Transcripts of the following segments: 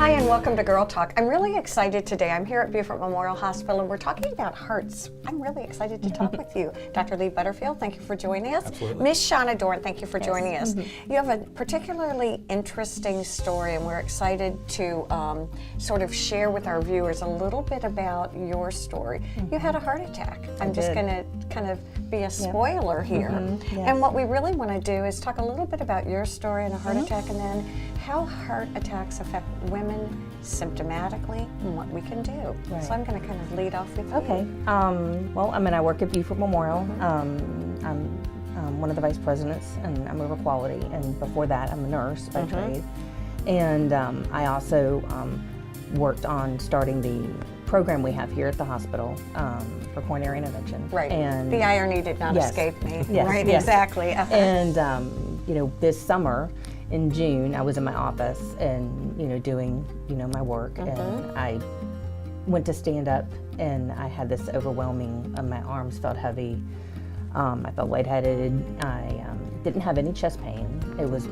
Hi and welcome to Girl Talk. I'm really excited today. I'm here at Beaufort Memorial Hospital and we're talking about hearts. I'm really excited to talk with you. Dr. Lee Butterfield, thank you for joining us. Absolutely. Miss Shawna Doran, thank you for joining us. You have a particularly interesting story and we're excited to sort of share with our viewers a little bit about your story. You had a heart attack. I'm just going to kind of be a spoiler here. And what we really want to do is talk a little bit about your story and a heart attack, and then how heart attacks affect women symptomatically and what we can do. So I'm going to kind of lead off with you. Well, I work at Beaufort Memorial. I'm one of the vice presidents, and I'm over quality. And before that, I'm a nurse by trade. And I also worked on starting the program we have here at the hospital for coronary intervention. Right. And the irony did not escape me. Yes, right. yes. Exactly. And you know, this summer in June, I was in my office and doing my work, and I went to stand up, and I had this overwhelming. My arms felt heavy. I felt lightheaded. I didn't have any chest pain. It was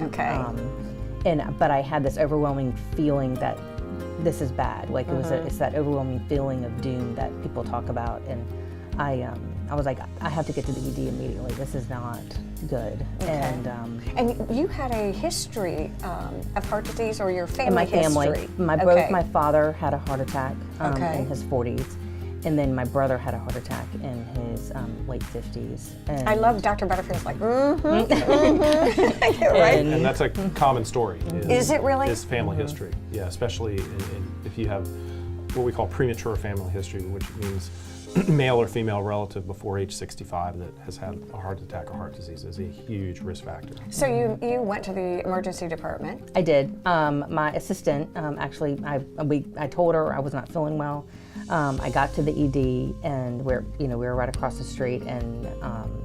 but I had this overwhelming feeling that this is bad. Like it's that overwhelming feeling of doom that people talk about, and I was like, I have to get to the ED immediately. This is not good. And you had a history of heart disease, or your family in my history? family. Both my father had a heart attack in his 40s, and then my brother had a heart attack in his late 50s. And I love Dr. Butterfield's like, right? And that's a common story. Is it really? Is family history. Yeah, especially if you have what we call premature family history, which means male or female relative before age 65 that has had a heart attack or heart disease is a huge risk factor. So you went to the emergency department? I did. My assistant, actually, I told her I was not feeling well. I got to the ED, and we were right across the street, and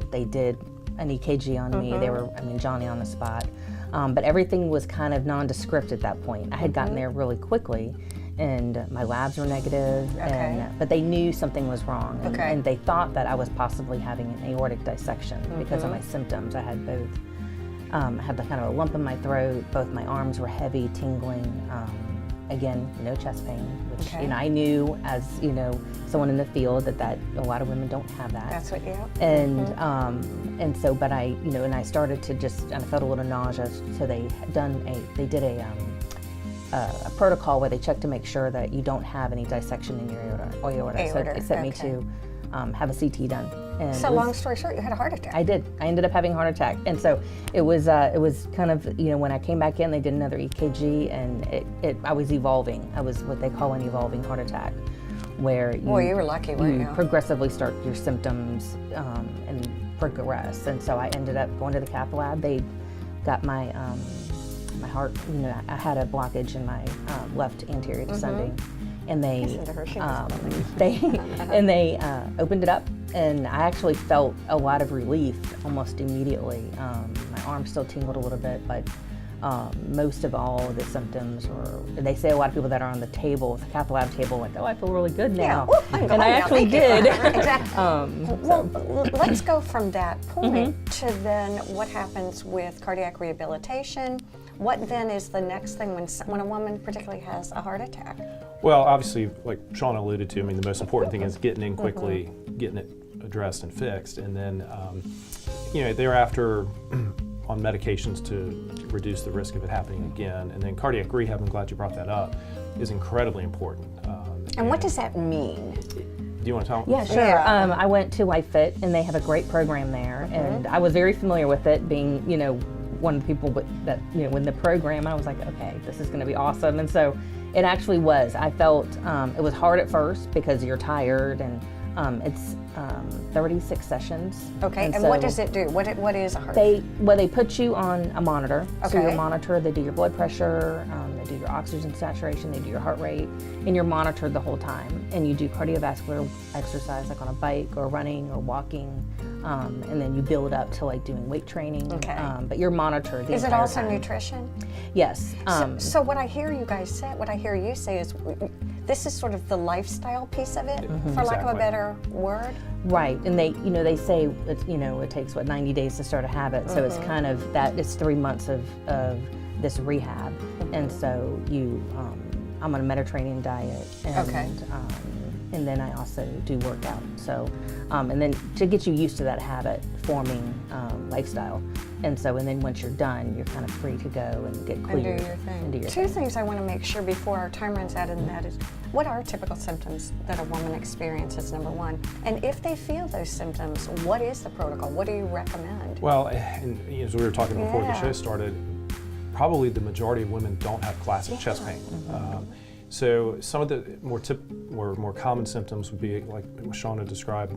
they did an EKG on me. They were, Johnny on the spot. But everything was kind of nondescript at that point. I had gotten there really quickly, and my labs were negative, but they knew something was wrong, and they thought that I was possibly having an aortic dissection because of my symptoms. I had both. I had kind of a lump in my throat. Both my arms were heavy, tingling. Again, no chest pain, which I knew as someone in the field that a lot of women don't have that. That's what you. And so, but I and I started to and I felt a little nauseous. So they did a protocol where they check to make sure that you don't have any dissection in your aorta. So they sent me to have a CT done. And so long story short, you had a heart attack. I did. I ended up having a heart attack, and so it was kind of when I came back in, they did another EKG, and I was evolving. I was what they call an evolving heart attack, where you were lucky, weren't you? Progressively start your symptoms and progress, and so I ended up going to the cath lab. They got my my heart. I had a blockage in my left anterior descending. And they opened it up, and I actually felt a lot of relief almost immediately. My arm still tingled a little bit, but most of all the symptoms were. They say a lot of people that are on the table, the cath lab table, like, oh, I feel really good now, and I actually did. Well, let's go from that point to then what happens with cardiac rehabilitation. What then is the next thing when a woman particularly has a heart attack? Well, obviously, like Shawna alluded to, the most important thing is getting in quickly, getting it addressed and fixed, and then, thereafter on medications to reduce the risk of it happening again. And then cardiac rehab, I'm glad you brought that up, is incredibly important. And what does that mean? Do you want to tell me? Yeah, sure. I went to WHITE, and they have a great program there, and I was very familiar with it, being, one of the people that, in the program, I was like, okay, this is going to be awesome. And so it actually was. I felt it was hard at first because you're tired, and it's 36 sessions. Okay, and so what does it do? What is a heart? They put you on a monitor. So you're monitored. They do your blood pressure, they do your oxygen saturation, they do your heart rate, and you're monitored the whole time. And you do cardiovascular exercise like on a bike or running or walking, and then you build up to like doing weight training. But you're monitored the Is it entire also time. Nutrition? Yes. So what I hear you say is this is sort of the lifestyle piece of it, for lack of a better word. Right, and they say it takes 90 days to start a habit, so it's kind of that. It's 3 months of this rehab, and so you I'm on a Mediterranean diet, and Okay. And then I also do work out. So, and then to get you used to that habit forming lifestyle, and then once you're done, you're kind of free to go and get clear And do your thing. and do your Two thing. things I want to make sure before our time runs out, and that is, what are typical symptoms that a woman experiences, number one? And if they feel those symptoms, what is the protocol? What do you recommend? Well, and as we were talking before the Yeah. show started, probably the majority of women don't have classic chest pain. So some of the more common symptoms would be like Shawna described: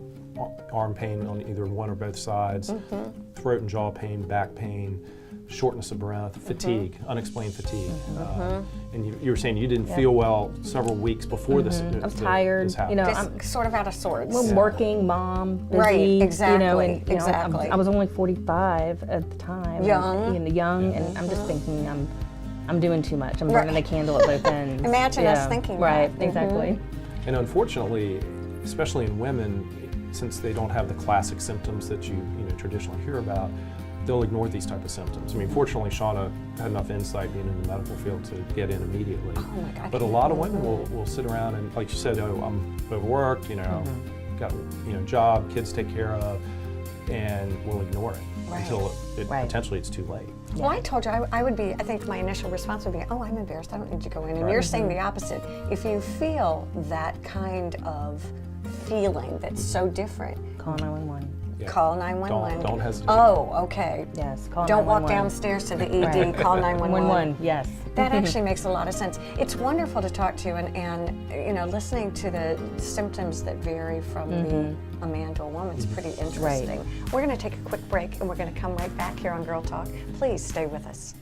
arm pain on either one or both sides, throat and jaw pain, back pain, shortness of breath, fatigue, unexplained fatigue. And you were saying you didn't feel well several weeks before this. I was tired. This happened. You know, Just sort of out of sorts. I'm working, mom, busy. Right, You know, exactly, and exactly. I was only 45 at the time. Young. And, young, and I'm just thinking I'm doing too much. I'm burning the candle at both ends. Imagine us thinking that. Right, exactly. And unfortunately, especially in women, since they don't have the classic symptoms that you traditionally hear about, they'll ignore these type of symptoms. I mean, fortunately, Shawna had enough insight being in the medical field to get in immediately. Oh my God, But a lot of women will sit around and, like you said, oh, I'm overworked, got job, kids to take care of, and will ignore it Right. until Right. potentially it's too late. Well, I told you I would be, I think my initial response would be, oh, I'm embarrassed, I don't need to go in. And you're saying the opposite. If you feel that kind of feeling that's so different, Call 911. Yeah. call 911. Don't hesitate. Oh, okay. Yes, call Don't 911. walk downstairs to the ED, Right. call 911. Yes. That actually makes a lot of sense. It's wonderful to talk to you and listening to the symptoms that vary from a man to a woman is pretty interesting. We're going to take a quick break and we're going to come right back here on Girl Talk. Please stay with us.